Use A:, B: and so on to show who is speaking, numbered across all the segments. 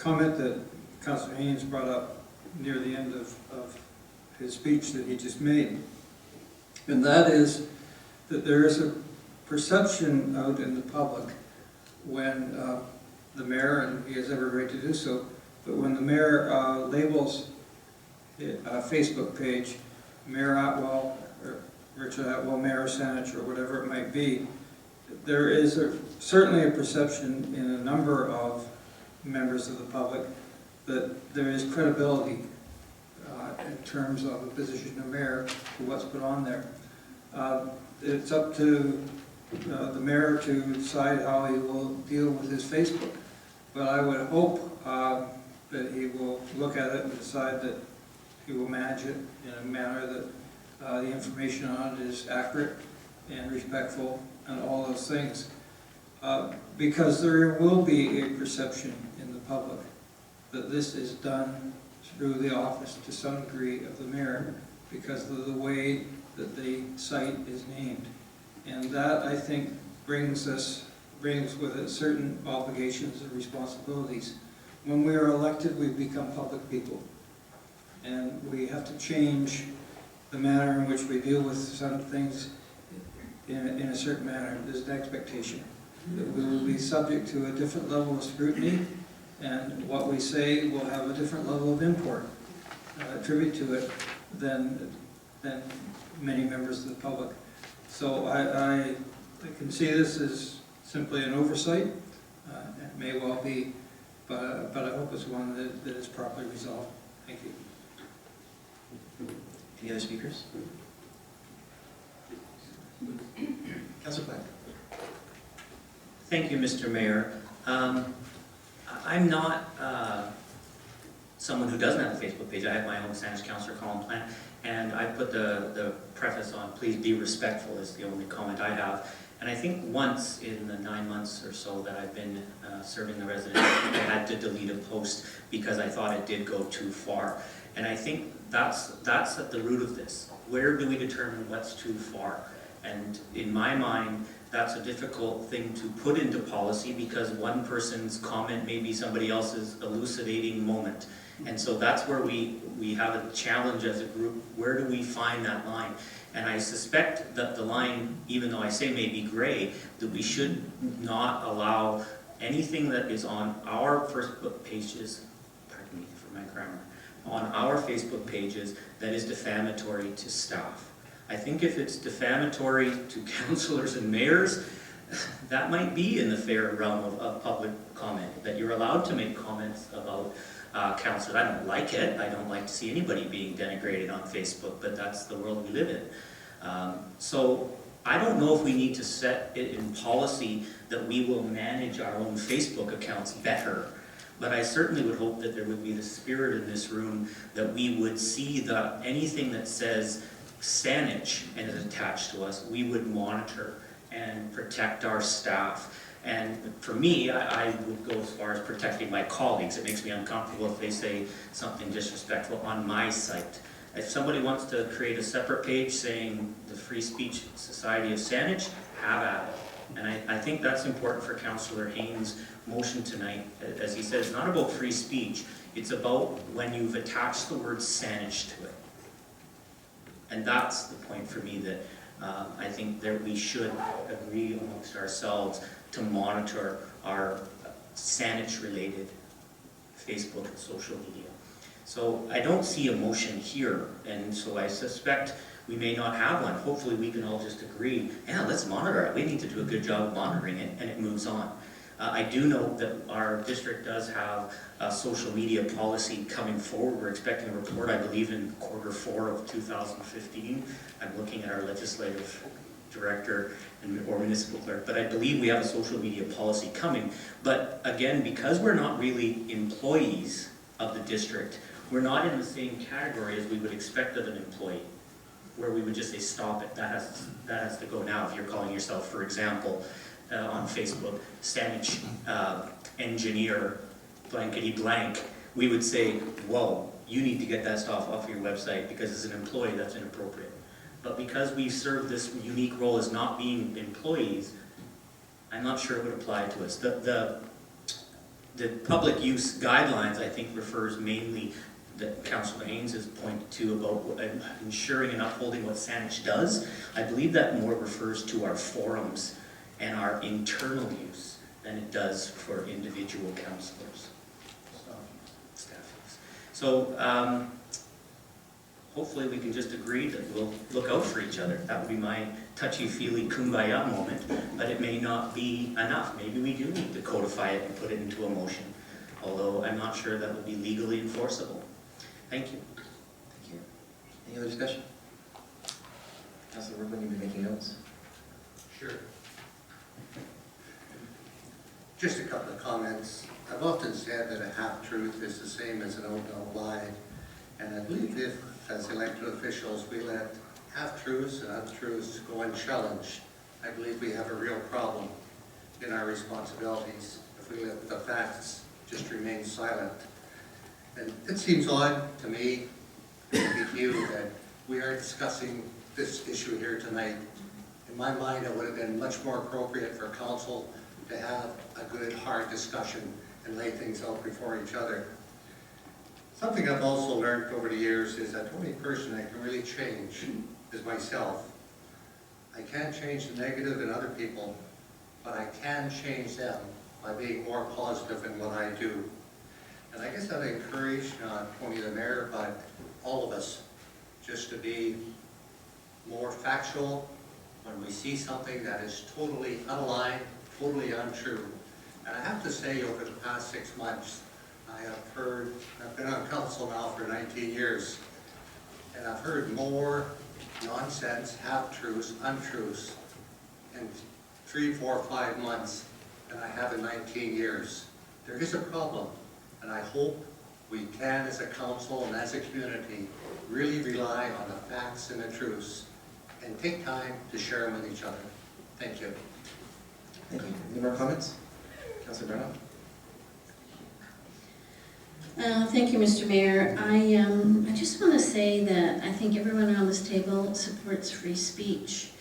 A: comment that Councillor Haynes brought up near the end of his speech that he just made. And that is that there is a perception out in the public when the mayor, and he has every right to do so, but when the mayor labels a Facebook page, Mayor Atwell, or Richard Atwell, Mayor of Saanich, or whatever it might be, there is certainly a perception in a number of members of the public that there is credibility in terms of a position of mayor to what's put on there. It's up to the mayor to decide how he will deal with his Facebook. But I would hope that he will look at it and decide that he will manage it in a manner that the information on it is accurate and respectful and all those things. Because there will be a perception in the public that this is done through the office to some degree of the mayor because of the way that the site is named. And that, I think, brings with it certain obligations and responsibilities. When we are elected, we become public people. And we have to change the manner in which we deal with some things in a certain manner. There's an expectation that we will be subject to a different level of scrutiny, and what we say will have a different level of import attributed to it than many members of the public. So I can see this as simply an oversight. It may well be, but I hope it's one that is properly resolved. Thank you.
B: Any other speakers? Councillor Black.
C: Thank you, Mr. Mayor. I'm not someone who doesn't have a Facebook page. I have my own Saanich Councillor Colin Plant, and I put the preface on, please be respectful, is the only comment I have. And I think once in the 9 months or so that I've been serving the residents, I had to delete a post because I thought it did go too far. And I think that's at the root of this. Where do we determine what's too far? And in my mind, that's a difficult thing to put into policy because one person's comment may be somebody else's elucidating moment. And so that's where we have a challenge as a group. Where do we find that line? And I suspect that the line, even though I say may be gray, that we should not allow anything that is on our Facebook pages, pardon me for my grammar, on our Facebook pages that is defamatory to staff. I think if it's defamatory to councillors and mayors, that might be in the fair realm of public comment, that you're allowed to make comments about councillors. I don't like it. I don't like to see anybody being denigrated on Facebook, but that's the world we live in. So I don't know if we need to set it in policy that we will manage our own Facebook accounts better. But I certainly would hope that there would be the spirit in this room that we would see that anything that says Saanich and is attached to us, we would monitor and protect our staff. And for me, I would go as far as protecting my colleagues. It makes me uncomfortable if they say something disrespectful on my site. If somebody wants to create a separate page saying the Free Speech Society of Saanich, have at it. And I think that's important for Councillor Haynes' motion tonight. As he said, it's not about free speech. It's about when you've attached the word Saanich to it. And that's the point for me that I think that we should agree amongst ourselves to monitor our Saanich-related Facebook and social media. So I don't see a motion here, and so I suspect we may not have one. Hopefully we can all just agree, yeah, let's monitor it. We need to do a good job of monitoring it, and it moves on. I do know that our district does have a social media policy coming forward. We're expecting a report, I believe, in Q4 of 2015. I'm looking at our legislative director or municipal clerk, but I believe we have a social media policy coming. But again, because we're not really employees of the district, we're not in the same category as we would expect of an employee, where we would just say, stop it, that has to go now. If you're calling yourself, for example, on Facebook, Saanich engineer blankety blank, we would say, whoa, you need to get that stuff off your website because as an employee that's inappropriate. But because we serve this unique role as not being employees, I'm not sure it would apply to us. The the public use guidelines, I think, refers mainly, that Councillor Haynes has pointed to, about ensuring and upholding what Saanich does. I believe that more refers to our forums and our internal use than it does for individual councillors. Staff use. So hopefully we can just agree that we'll look out for each other. That would be my touchy-feely kumbaya moment, but it may not be enough. Maybe we do need to codify it and put it into a motion, although I'm not sure that would be legally enforceable. Thank you.
B: Thank you. Any other discussion? Councillor Workman, you've been making notes.
D: Sure. Just a couple of comments. I've often said that a half-truth is the same as an out-and-out lie. And I believe if, as elected officials, we let half-truths and untruths go unchallenged, I believe we have a real problem in our responsibilities if we let the facts just remain silent. And it seems odd to me, maybe to you, that we are discussing this issue here tonight. In my mind, it would have been much more appropriate for council to have a good, hard discussion and lay things out before each other. Something I've also learned over the years is that the only person I can really change is myself. I can't change the negative in other people, but I can change them by being more positive in what I do. And I guess I'd encourage not only the mayor, but all of us, just to be more factual when we see something that is totally unaligned, totally untrue. And I have to say, over the past 6 months, I have heard, I've been on council now for 19 years, and I've heard more nonsense, half-truths, untruths in 3, 4, 5 months than I have in 19 years. There is a problem, and I hope we can, as a council and as a community, really rely on the facts and the truths and take time to share them with each other. Thank you.
B: Thank you. Any more comments? Councillor Brown?
E: Thank you, Mr. Mayor. I just want to say that I think everyone around this table supports free speech.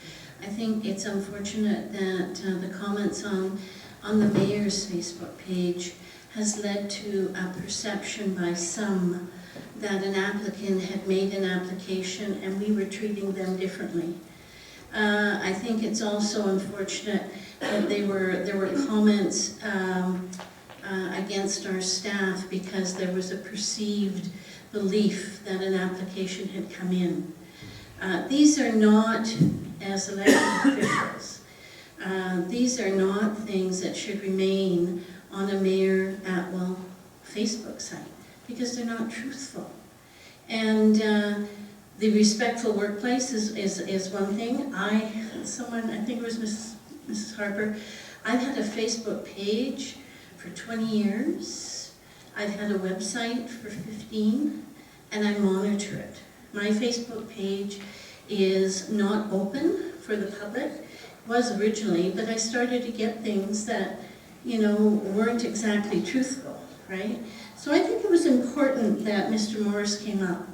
E: I think it's unfortunate that the comments on the mayor's Facebook page has led to a perception by some that an applicant had made an application and we were treating them differently. I think it's also unfortunate that there were comments against our staff because there was a perceived belief that an application had come in. These are not, as elected officials, these are not things that should remain on a Mayor Atwell Facebook site because they're not truthful. And the respectful workplace is one thing. I think it was Mrs. Harper, I've had a Facebook page for 20 years. I've had a website for 15, and I monitor it. My Facebook page is not open for the public. It was originally, but I started to get things that, you know, weren't exactly truthful, right? So I think it was important that Mr. Morris came up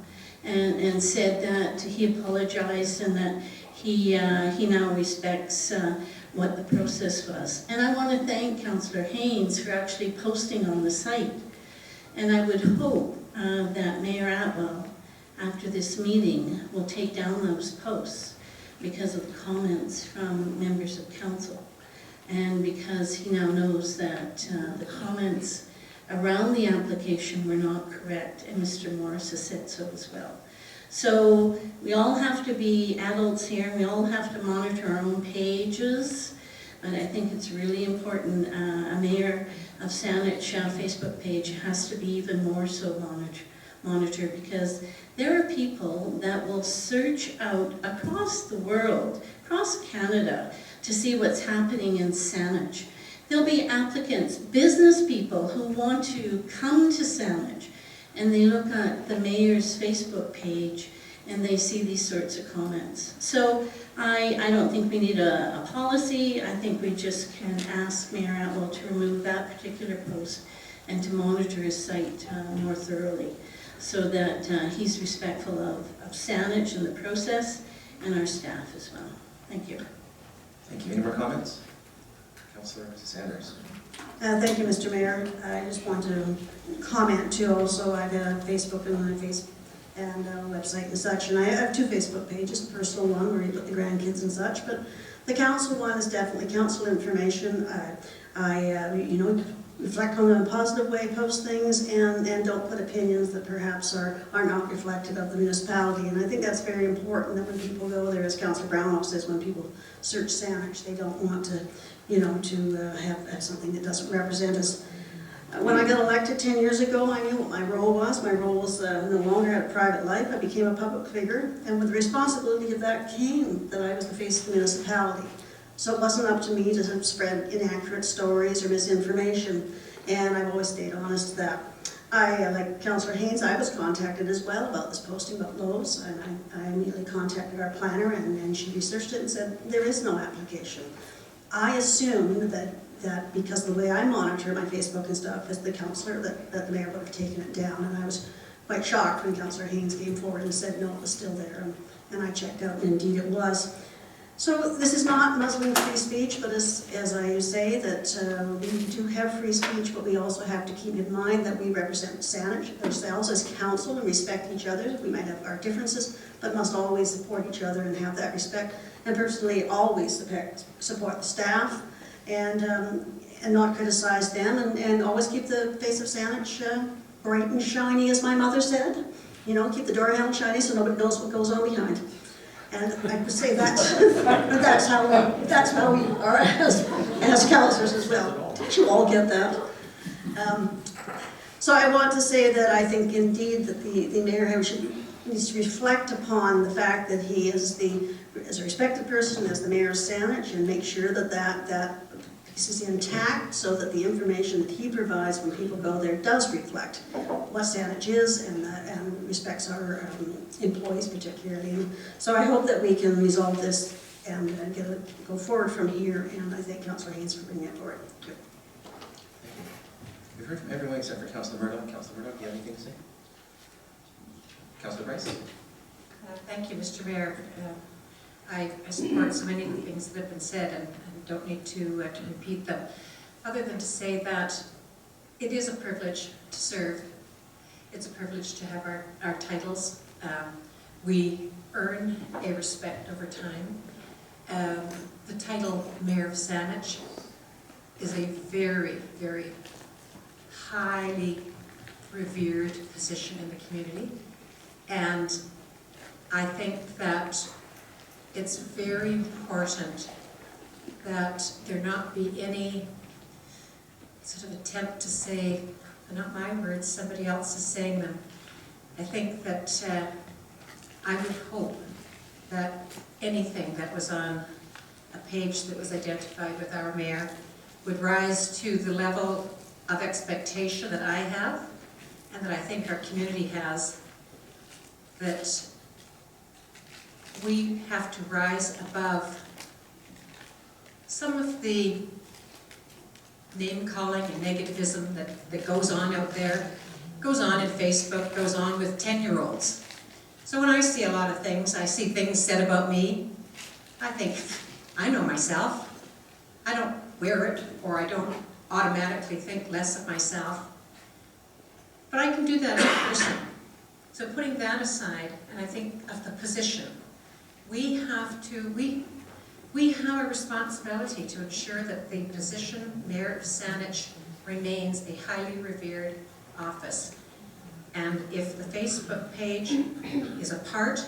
E: and said that he apologized and that he now respects what the process was. And I want to thank Councillor Haynes for actually posting on the site. And I would hope that Mayor Atwell, after this meeting, will take down those posts because of the comments from members of council. And because he now knows that the comments around the application were not correct, and Mr. Morris has said so as well. So we all have to be adults here, and we all have to monitor our own pages, but I think it's really important. A mayor of Saanich Facebook page has to be even more so monitored because there are people that will search out across the world, across Canada, to see what's happening in Saanich. There'll be applicants, business people who want to come to Saanich, and they look at the mayor's Facebook page and they see these sorts of comments. So I don't think we need a policy. I think we just can ask Mayor Atwell to remove that particular post and to monitor his site more thoroughly so that he's respectful of Saanich and the process and our staff as well. Thank you.
B: Thank you. Any more comments? Councillor Sanders.
F: Thank you, Mr. Mayor. I just want to comment too also. I've got Facebook and website and such, and I have 2 Facebook pages, a personal one where you put the grandkids and such, but the council one is definitely council information. You know, reflect on them in a positive way, post things, and don't put opinions that perhaps are not reflective of the municipality. And I think that's very important, that when people go there, as Councillor Brownell says, when people search Saanich, they don't want to, you know, to have something that doesn't represent us. When I got elected 10 years ago, I knew what my role was. My role was no longer had a private life. I became a public figure, and with the responsibility of that came that I was the face of the municipality. So it wasn't up to me to spread inaccurate stories or misinformation, and I've always stayed honest to that. Like Councillor Haynes, I was contacted as well about this posting about Lowe's, and I immediately contacted our planner, and she researched it and said there is no application. I assumed that because of the way I monitor my Facebook and stuff as the councillor, that the mayor would have taken it down, and I was quite shocked when Councillor Haynes came forward and said no, it was still there, and I checked out, and indeed it was. So this is not muzzling free speech, but as I say, that we do have free speech, but we also have to keep in mind that we represent Saanich ourselves as council and respect each other. We might have our differences, but must always support each other and have that respect. And personally, always support the staff and not criticize them, and always keep the face of Saanich bright and shiny, as my mother said. You know, keep the door handle shiny so nobody knows what goes on behind. And I would say that's, but that's how we are as councillors as well. Did you all get that? So I want to say that I think indeed that the mayor needs to reflect upon the fact that he is a respected person, as the mayor of Saanich, and make sure that piece is intact, so that the information that he provides when people go there does reflect what Saanich is and respects our employees particularly. So I hope that we can resolve this and go forward from here, and I thank Councillor Haynes for bringing it forward. Thank you.
B: We've heard from everyone except for Councillor Murdoch. Councillor Murdoch, do you have anything to say? Councillor Bryce?
G: Thank you, Mr. Mayor. I support so many of the things that have been said, and don't need to repeat them, other than to say that it is a privilege to serve. It's a privilege to have our titles. We earn a respect over time. The title Mayor of Saanich is a very, very highly revered position in the community, and I think that it's very important that there not be any sort of attempt to say, not my words, somebody else is saying them. I think that I would hope that anything that was on a page that was identified with our mayor would rise to the level of expectation that I have and that I think our community has, that we have to rise above some of the name-calling and negativism that goes on out there, goes on in Facebook, goes on with 10-year-olds. So when I see a lot of things, I see things said about me, I think, I know myself. I don't wear it, or I don't automatically think less of myself. But I can do that as a person. So putting that aside, and I think of the position, we have a responsibility to ensure that the position Mayor of Saanich remains a highly revered office. And if the Facebook page is a part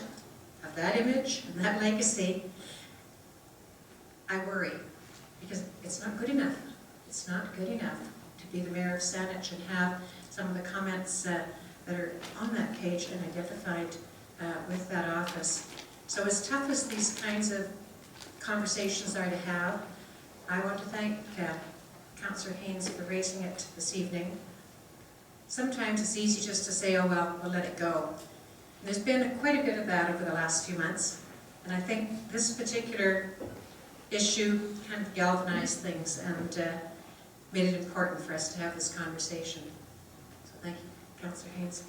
G: of that image and that legacy, I worry, because it's not good enough. It's not good enough to be the Mayor of Saanich and have some of the comments that are on that page and identified with that office. So as tough as these kinds of conversations are to have, I want to thank Councillor Haynes for raising it this evening. Sometimes it's easy just to say, oh well, we'll let it go. And there's been quite a bit of that over the last few months, and I think this particular issue kind of galvanized things and made it important for us to have this conversation. So thank you, Councillor Haynes.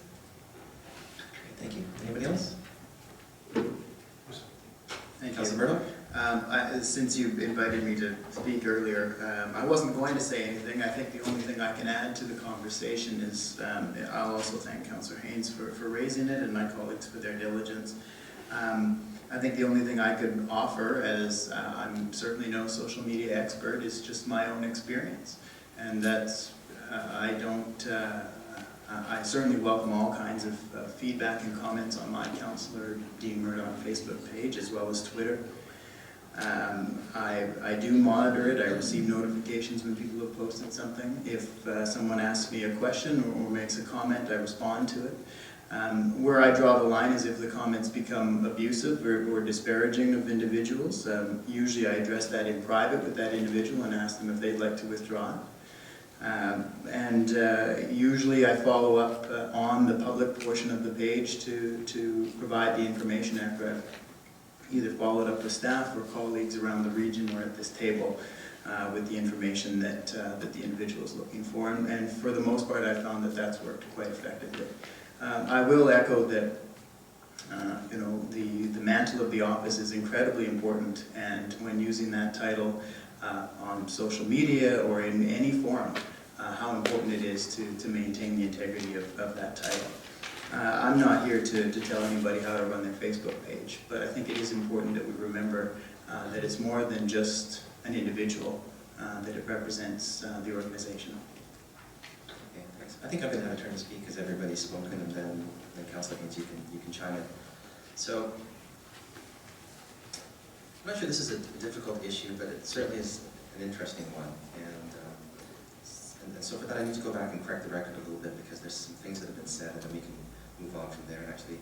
B: Great, thank you. Anybody else?
H: Thank you.
B: Councilor Murdoch?
H: Since you invited me to speak earlier, I wasn't going to say anything. I think the only thing I can add to the conversation is I'll also thank Councillor Haynes for raising it and my colleagues for their diligence. I think the only thing I could offer, as I'm certainly no social media expert, is just my own experience. And that's, I certainly welcome all kinds of feedback and comments on my Councillor Dean Murdoch Facebook page as well as Twitter. I do monitor it. I receive notifications when people have posted something. If someone asks me a question or makes a comment, I respond to it. Where I draw the line is if the comments become abusive or disparaging of individuals. Usually I address that in private with that individual and ask them if they'd like to withdraw it. Usually I follow up on the public portion of the page to provide the information after I've either followed up with staff or colleagues around the region or at this table with the information that the individual is looking for. And for the most part, I've found that that's worked quite effectively. I will echo that the mantle of the office is incredibly important, and when using that title on social media or in any forum, how important it is to maintain the integrity of that title. I'm not here to tell anybody how to run their Facebook page, but I think it is important that we remember that it's more than just an individual, that it represents the organization.
B: Okay, thanks. I think I'm going to have a turn to speak because everybody's spoken, and then Councillor Haynes, you can chime in. So, I'm not sure this is a difficult issue, but it certainly is an interesting one. And so for that, I need to go back and correct the record a little bit because there's some things that have been said, and then we can move on from there and actually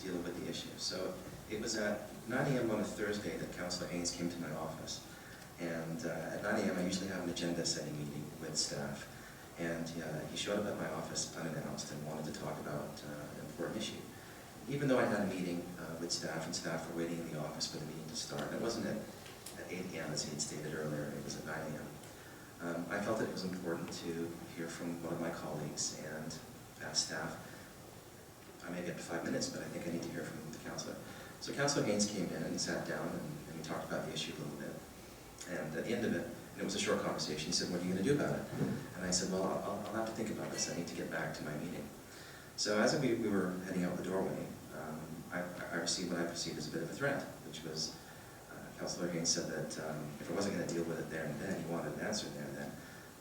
B: deal with the issue. So it was at 9 a.m. on a Thursday that Councillor Haynes came to my office. And at 9 a.m. I usually have an agenda setting meeting with staff. And he showed up at my office unannounced and wanted to talk about an important issue. Even though I had a meeting with staff and staff were waiting in the office for the meeting to start, it wasn't at 8 a.m. as he had stated earlier, it was at 9 a.m. I felt it was important to hear from one of my colleagues and ask staff. I may get 5 minutes, but I think I need to hear from the councillor. So Councillor Haynes came in and sat down and we talked about the issue a little bit. And at the end of it, and it was a short conversation, he said, "What are you going to do about it?" And I said, "Well, I'll have to think about this. I need to get back to my meeting." So as we were heading out the doorway, I received what I perceived as a bit of a threat, which was Councillor Haynes said that if I wasn't going to deal with it there and then, he wanted an answer there and then,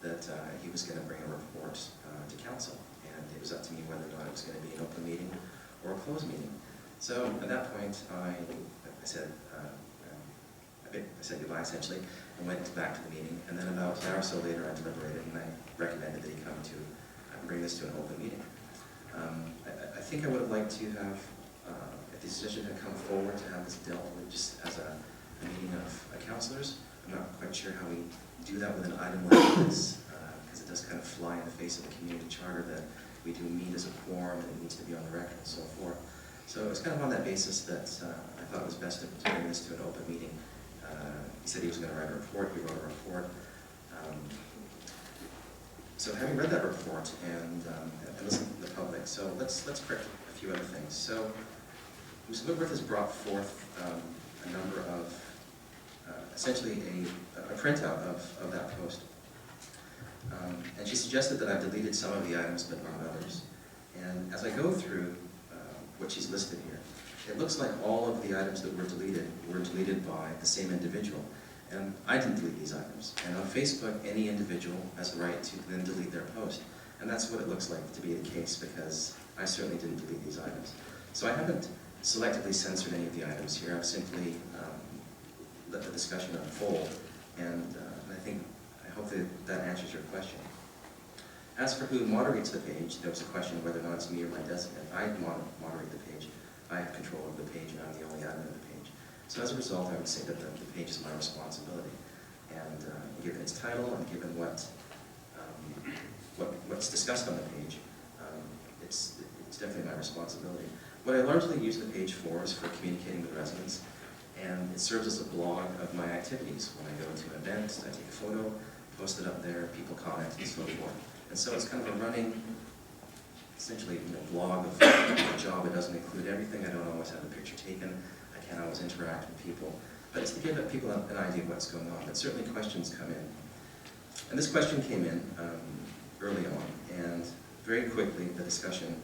B: that he was going to bring a report to council. And it was up to me whether or not it was going to be an open meeting or a closed meeting. So at that point, I said goodbye essentially and went back to the meeting. And then about an hour or so later, I deliberated and I recommended that he come to bring this to an open meeting. I think I would have liked to have, if the suggestion had come forward, to have this dealt with just as a meeting of councillors. I'm not quite sure how we do that with an item like this, because it does kind of fly in the face of the community charter that we do meet as a quorum and it needs to be on the record and so forth. So it was kind of on that basis that I thought it was best to bring this to an open meeting. He said he was going to write a report. He wrote a report. So having read that report and listened to the public, so let's correct a few other things. So Ms. Whitworth has brought forth a number of, essentially a printout of that post. And she suggested that I've deleted some of the items but not others. And as I go through what she's listed here, it looks like all of the items that were deleted by the same individual. And I didn't delete these items. And on Facebook, any individual has the right to then delete their post. And that's what it looks like to be the case because I certainly didn't delete these items. So I haven't selectively censored any of the items here. I've simply let the discussion unfold. And I hope that answers your question. As for who moderates the page, there was a question of whether or not it's me or my designate. I moderate the page. I have control of the page and I'm the only admin of the page. So as a result, I would say that the page is my responsibility. And given its title and given what's discussed on the page, it's definitely my responsibility. What I largely use the page for is for communicating with residents, and it serves as a blog of my activities. When I go to an event, I take a photo, post it up there, people comment, and so forth. And so it's kind of a running, essentially, blog of my job. It doesn't include everything. I don't always have a picture taken. I can't always interact with people, but it's to give people an idea of what's going on. But certainly questions come in. And this question came in early on, and very quickly the discussion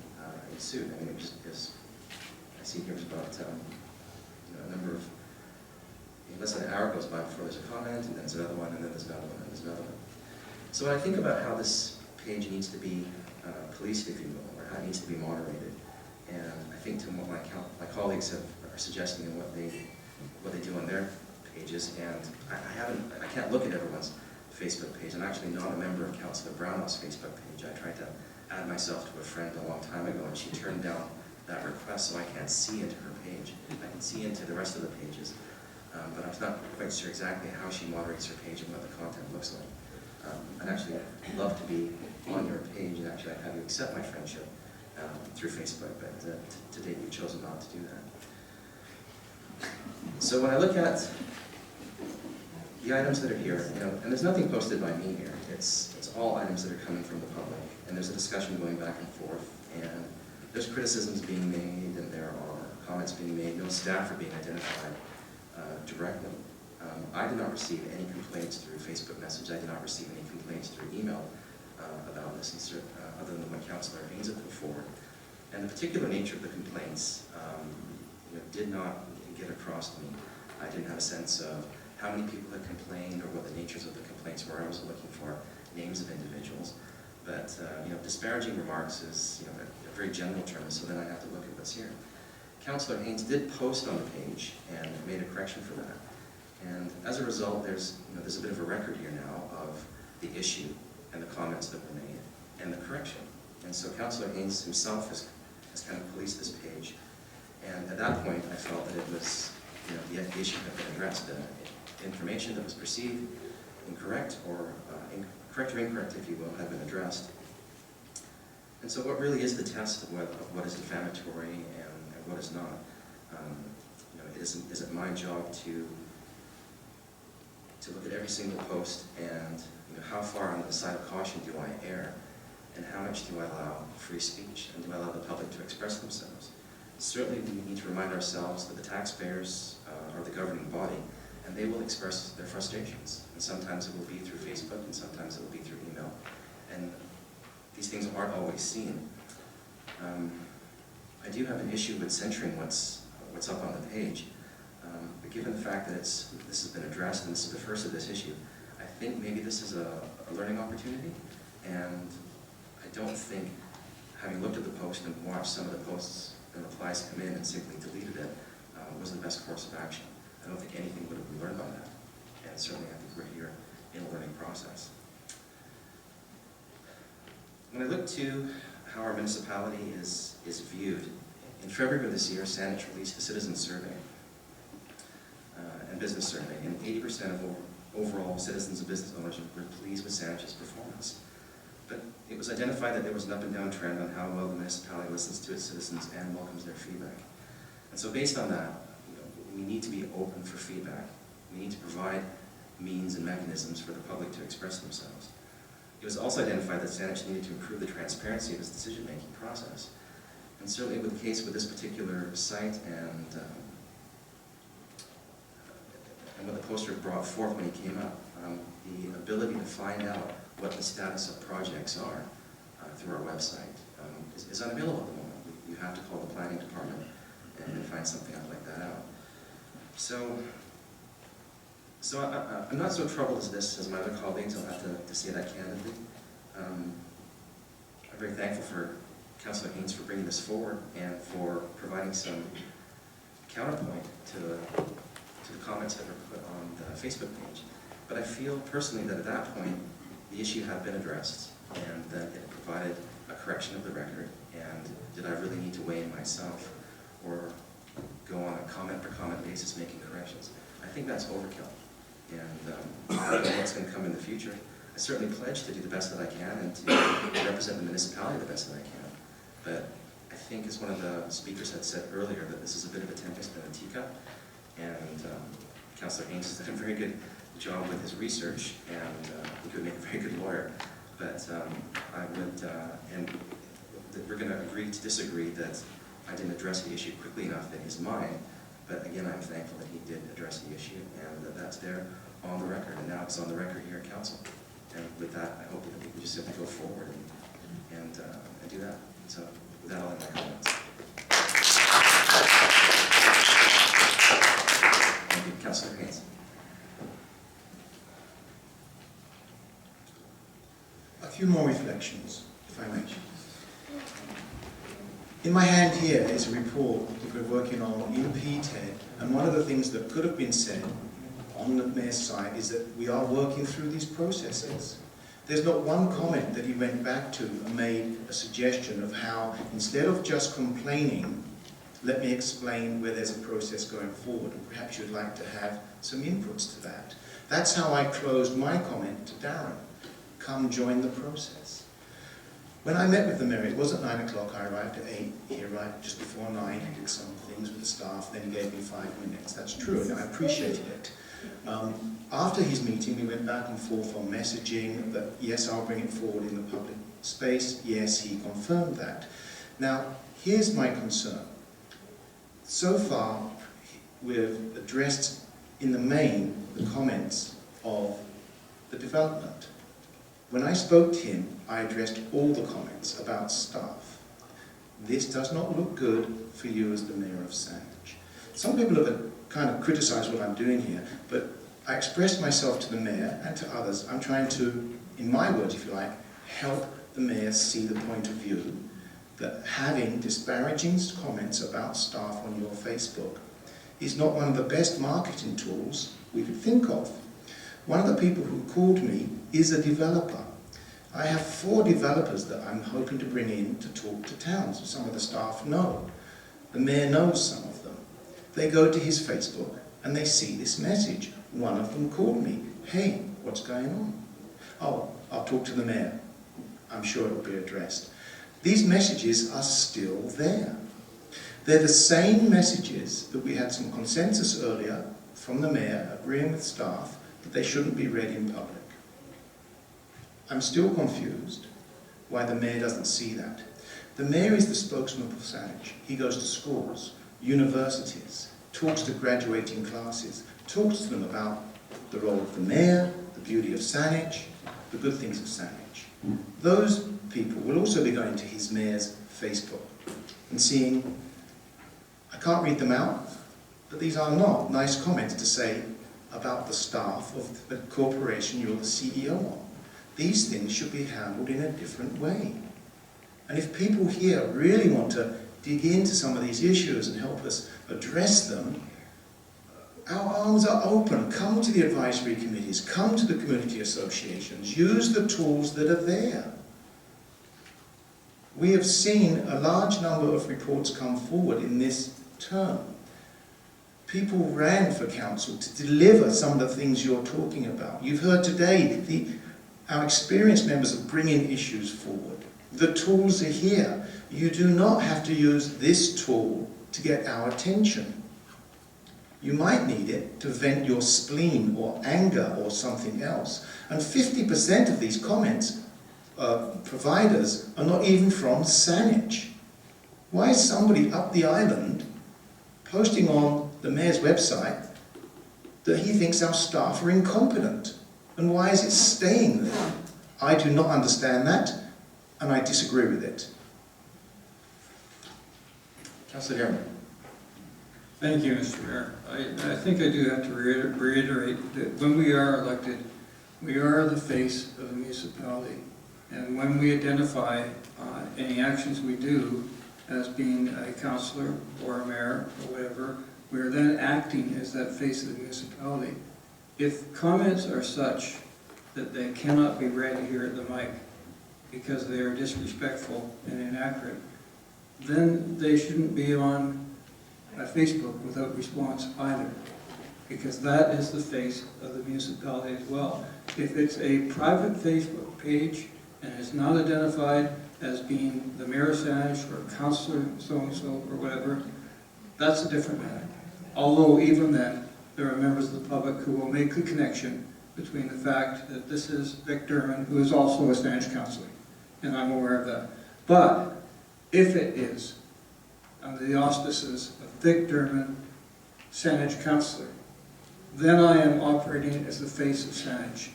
B: ensued. I mean, it just I see here was about a number of, less than an hour goes by before there's a comment, and then there's another one, and then there's another one, and there's another one. So when I think about how this page needs to be policed, if you will, or how it needs to be moderated, and I think to what my colleagues are suggesting and what they do on their pages, and I can't look at everyone's Facebook page. I'm actually not a member of Councillor Brownell's Facebook page. I tried to add myself to a friend a long time ago, and she turned down that request, so I can't see into her page. I can see into the rest of the pages, but I'm not quite sure exactly how she moderates her page and what the content looks like. I'd actually love to be on your page, and actually I'd have you accept my friendship through Facebook, but to date you've chosen not to do that. So when I look at the items that are here, and there's nothing posted by me here, it's all items that are coming from the public, and there's a discussion going back and forth, and there's criticisms being made, and there are comments being made, no staff are being identified directly. I did not receive any complaints through Facebook message. I did not receive any complaints through email about this, other than what Councillor Haynes had put forward. And the particular nature of the complaints did not get across to me. I didn't have a sense of how many people had complained or what the natures of the complaints were. I was looking for names of individuals. But disparaging remarks is a very general term, so then I have to look at what's here. Councillor Haynes did post on the page and made a correction for that. And as a result, there's a bit of a record here now of the issue and the comments that were made and the correction. And so Councillor Haynes himself has kind of policed this page. And at that point, I felt that it was, the issue had been addressed. The information that was perceived incorrect or correct or incorrect, if you will, had been addressed. And so what really is the test of what is defamatory and what is not? Is it my job to look at every single post and how far on the side of caution do I err, and how much do I allow free speech, and do I allow the public to express themselves? Certainly we need to remind ourselves that the taxpayers are the governing body, and they will express their frustrations. And sometimes it will be through Facebook, and sometimes it will be through email. And these things aren't always seen. I do have an issue with censoring what's up on the page. But given the fact that this has been addressed, and this is the first of this issue, I think maybe this is a learning opportunity. And I don't think, having looked at the post and watched some of the posts and replies come in and simply deleted it, was the best course of action. I don't think anything would have been learned on that. And certainly I think we're here in a learning process. When I look to how our municipality is viewed, in February of this year, Saanich released a citizen survey and business survey, and 80% of overall citizens and business owners were pleased with Saanich's performance. But it was identified that there was an up and down trend on how well the municipality listens to its citizens and welcomes their feedback. And so based on that, we need to be open for feedback. We need to provide means and mechanisms for the public to express themselves. It was also identified that Saanich needed to improve the transparency of its decision-making process. And certainly with the case with this particular site and what the poster brought forth when he came up, the ability to find out what the status of projects are through our website is unavailable at the moment. You have to call the planning department and find something like that out. So I'm not so troubled as my other colleagues. I'll have to say that candidly. I'm very thankful for Councillor Haynes for bringing this forward and for providing some counterpoint to the comments that were put on the Facebook page. But I feel personally that at that point, the issue had been addressed and that it provided a correction of the record. And did I really need to weigh in myself or go on a comment per comment basis making corrections? I think that's overkill. And I don't know what's going to come in the future. I certainly pledge to do the best that I can and to represent the municipality the best that I can. But I think, as one of the speakers had said earlier, that this is a bit of a tempest in a teacup. And Councillor Haynes has done a very good job with his research, and he could make a very good lawyer. But I would, and we're going to agree to disagree that I didn't address the issue quickly enough in his mind. But again, I'm thankful that he did address the issue and that that's there on the record, and now it's on the record here at council. And with that, I hope that we can just simply go forward and do that. So with that, I'll end my comments. Thank you, Councillor Haynes.
I: A few more reflections, if I may. In my hand here is a report that we're working on in PTED, and one of the things that could have been said on the Mayor's side is that we are working through these processes. There's not one comment that he went back to and made a suggestion of how, instead of just complaining, let me explain where there's a process going forward, and perhaps you'd like to have some inputs to that. That's how I closed my comment to Darren. Come join the process. When I met with the Mayor, it was at 9 o'clock, I arrived at 8, he arrived just before 9, he did some things with the staff, then he gave me 5 minutes. That's true, and I appreciated it. After his meeting, we went back and forth on messaging that, yes, I'll bring it forward in the public space. Yes, he confirmed that. Now, here's my concern. So far, we've addressed, in the main, the comments of the development. When I spoke to him, I addressed all the comments about staff. This does not look good for you as the Mayor of Sandwich. Some people have kind of criticised what I'm doing here, but I expressed myself to the Mayor and to others. I'm trying to, in my words if you like, help the Mayor see the point of view that having disparaging comments about staff on your Facebook is not one of the best marketing tools we could think of. One of the people who called me is a developer. I have 4 developers that I'm hoping to bring in to talk to towns. Some of the staff know. The Mayor knows some of them. They go to his Facebook and they see this message. One of them called me, hey, what's going on? Oh, I'll talk to the Mayor. I'm sure it will be addressed. These messages are still there. They're the same messages that we had some consensus earlier from the Mayor agreeing with staff that they shouldn't be read in public. I'm still confused why the Mayor doesn't see that. The Mayor is the spokesman for Sandwich. He goes to schools, universities, talks to graduating classes, talks to them about the role of the Mayor, the beauty of Sandwich, the good things of Sandwich. Those people will also be going to his Mayor's Facebook and seeing, I can't read them out, but these are not nice comments to say about the staff of the corporation you're the CEO of. These things should be handled in a different way. And if people here really want to dig into some of these issues and help us address them, our arms are open. Come to the advisory committees, come to the community associations, use the tools that are there. We have seen a large number of reports come forward in this term. People ran for council to deliver some of the things you're talking about. You've heard today our experienced members are bringing issues forward. The tools are here. You do not have to use this tool to get our attention. You might need it to vent your spleen or anger or something else. And 50% of these comments providers are not even from Sandwich. Why is somebody up the island posting on the Mayor's website that he thinks our staff are incompetent? And why is it staying there? I do not understand that, and I disagree with it.
B: Councillor Dermott.
A: Thank you, Mr. Mayor. I think I do have to reiterate that when we are elected, we are the face of the municipality. And when we identify any actions we do as being a councillor or a mayor or whatever, we are then acting as that face of the municipality. If comments are such that they cannot be read here at the mic because they are disrespectful and inaccurate, then they shouldn't be on Facebook without response either, because that is the face of the municipality as well. If it's a private Facebook page and it's not identified as being the Mayor of Sandwich or councillor so-and-so or whatever, that's a different matter. Although even then, there are members of the public who will make the connection between the fact that this is Vic Dermott, who is also a Sandwich councillor, and I'm aware of that. But if it is under the auspices of Vic Dermott Saanich councillor, then I am operating as the face of Saanich.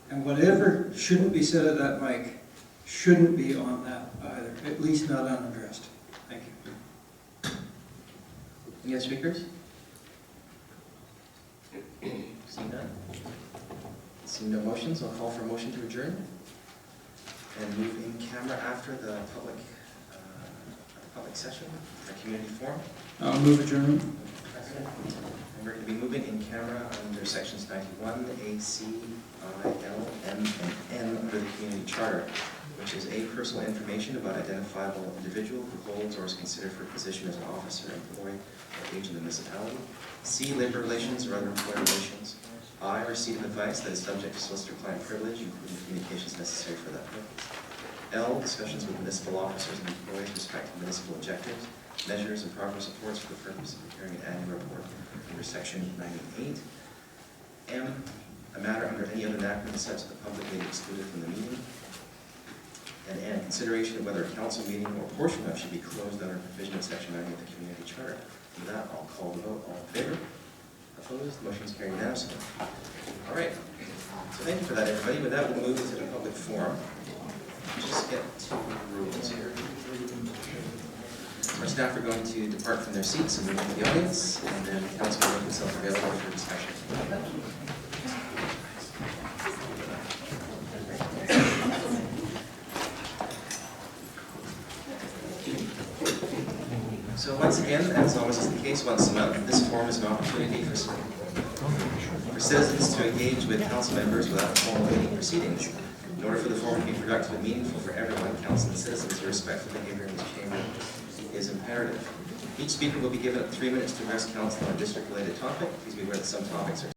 A: And whatever shouldn't be said at that mic shouldn't be on that either, at least not unaddressed. Thank you.
B: Any other speakers? Seeing none? Seeing no motions, I'll call for a motion to adjourn and move in camera after the public session, the community forum.
A: I'll move adjournment.
B: And we're going to be moving in camera under sections 91, A, C, I, L, M, and N under the community charter, which is A, personal information about identifiable individual who holds or is considered for a position as an officer, employee, or agent in the municipality. C, labor relations or other employee relations. I, receipt of advice that is subject to solicitor-client privilege, including communications necessary for that purpose. L, discussions with municipal officers and employees respecting municipal objectives, measures, and progress reports for the purpose of preparing an annual report under section 98. M, a matter under any other enactment such that the public may be excluded from the meeting. And N, consideration of whether a council meeting or portion of should be closed under provision of section 90 of the community charter. With that, I'll call the vote. All in favor? Opposed? Motion is carried unanimously. All right. So thank you for that, everybody. With that, we'll move into the public forum. Just get to the rules here. Our staff are going to depart from their seats and move into the audience, and then council will make themselves available for discussion. So once again, as always is the case once a month, this forum is an opportunity for citizens to engage with council members without formal meeting proceedings. In order for the forum to be productive and meaningful for everyone, council and citizens, respectful behavior in this chamber is imperative. Each speaker will be given 3 minutes to address council on a district-related topic. Please be aware that some topics are